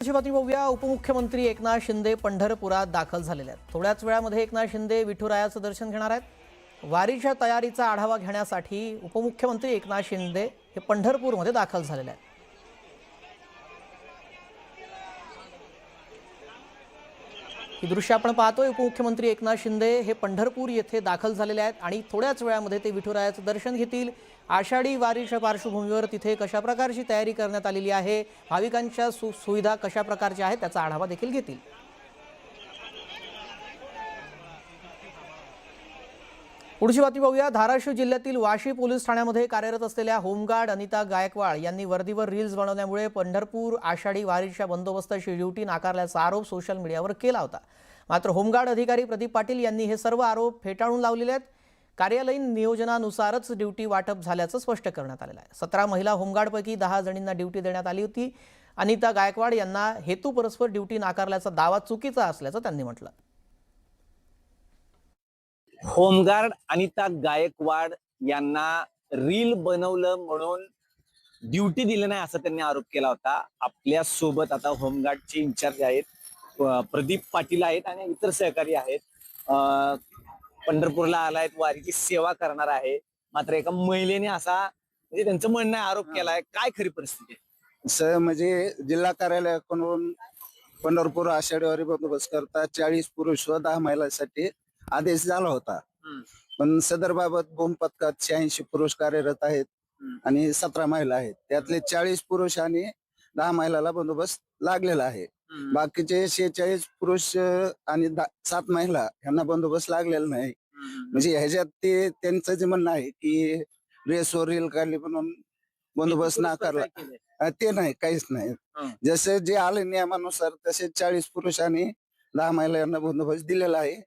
अशी बातमी बघूया. उपमुख्यमंत्री एकनाथ शिंदे पंढरपुरात दाखल झालेले आहेत. थोड्याच वेळामध्ये एकनाथ शिंदे विठुरायाचं दर्शन घेणार आहेत. वारीच्या तयारीचा आढावा घेण्यासाठी उपमुख्यमंत्री एकनाथ शिंदे हे पंढरपूरमध्ये दाखल झालेले आहेत. ही दृश्य आपण पाहतोय. उपमुख्यमंत्री एकनाथ शिंदे हे पंढरपूर येथे दाखल झालेले आहेत आणि थोड्याच वेळामध्ये ते विठुरायाचं दर्शन घेतील. आषाढी वारीच्या पार्श्वभूमीवर तिथे कशा प्रकारची तयारी करण्यात आलेली आहे, भाविकांच्या सुविधा कशा प्रकारच्या आहेत त्याचा आढावा देखील घेतील. पुढची बातमी बघूया. धाराशिव जिल्ह्यातील वाशी पोलीस ठाण्यामध्ये कार्यरत असलेल्या होमगार्ड अनिता गायकवाड यांनी वर्दीवर रील्स बनवल्यामुळे पंढरपूर आषाढी वारीच्या बंदोबस्ताची ड्युटी नाकारल्याचा आरोप सोशल मीडियावर केला होता. मात्र होमगार्ड अधिकारी प्रदीप पाटील यांनी हे सर्व आरोप फेटाळून लावलेले आहेत. कार्यालयीन नियोजनानुसारच ड्युटी वाटप झाल्याचं स्पष्ट करण्यात आलेलं आहे. 17 महिला होमगार्डपैकी 10 जणींना ड्युटी देण्यात आली होती. अनिता गायकवाड यांना हेतुपुरस्पर ड्युटी नाकारल्याचा दावा चुकीचा असल्याचं त्यांनी म्हटलं. होमगार्ड अनिता गायकवाड यांना रील बनवलं म्हणून ड्युटी दिली नाही असा त्यांनी आरोप केला होता. आपल्या सोबत आता होमगार्डचे इंचार्ज आहेत प्रदीप पाटील आहेत आणि इतर सहकारी आहेत. पंढरपूरला आलायत, वारीची सेवा करणार आहे. मात्र एका महिलेने असा म्हणजे त्यांचं म्हणणं आरोप केलाय. काय खरी परिस्थिती आहे सर? म्हणजे जिल्हा कार्यालयाकडून पंढरपूर आषाढी वारी बंदोबस्त करता 40 पुरुष व 10 महिलांसाठी आदेश झाला होता. पण सदर बाबत बोंब पथकात 86 पुरुष कार्यरत आहेत आणि 17 महिला आहेत. त्यातले 40 पुरुष आणि 10 महिलाला बंदोबस्त लागलेला आहे. बाकीचे 46 पुरुष आणि 7 महिला यांना बंदोबस्त लागलेला नाही. म्हणजे ह्याच्यात ते त्यांचं जे म्हणणं आहे की ड्रेसवर रील काढली म्हणून बंदोबस्त नाकारला, ते नाही, काहीच नाही. जसे जे आले नियमानुसार तसे 40 पुरुष आणि 10 महिला यांना बंदोबस्त दिलेला आहे.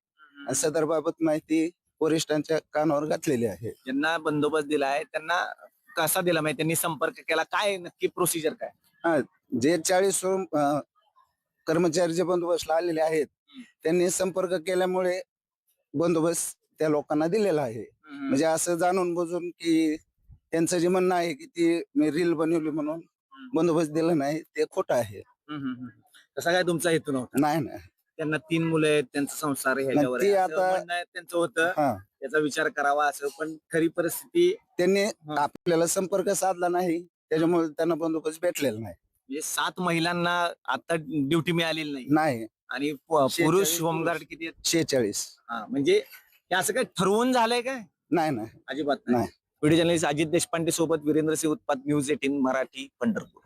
सदर बाबत माहिती वरिष्ठांच्या कानावर घातलेली आहे. ज्यांना बंदोबस्त दिलाय त्यांना कसा दिला माहिती, त्यांनी संपर्क केला, काय नक्की प्रोसिजर काय? जे 40 कर्मचारी जे बंदोबस्तला आलेले आहेत त्यांनी संपर्क केल्यामुळे बंदोबस्त त्या लोकांना दिलेला आहे. म्हणजे असं जाणून बुजून की त्यांचं जे म्हणणं आहे की ती मी रील बनवली म्हणून बंदोबस्त दिला नाही, ते खोटं आहे. तसा काय तुमचा हेतू नव्हता? नाही. त्यांना 3 मुलं आहेत, त्यांचा संसार ह्याच्यावर ते आहे, असं आता म्हणणं आहे त्यांचं होतं. याचा विचार करावा असं, पण खरी परिस्थिती त्यांनी आपल्याला संपर्क साधला नाही, त्याच्यामुळे त्यांना बंदोबस्त भेटलेला नाही. म्हणजे 7 महिलांना आता ड्युटी मिळालेली नाही आणि पुरुष होमगार्ड किती आहेत? 46. म्हणजे हे असं काय ठरवून झालंय काय? नाही. अजिबात नाही. व्हिडिओ जर्नलिस्ट अजित देशपांडे सोबत वीरेंद्र सिंह उत्पात, न्यूज 18 मराठी, पंढरपूर.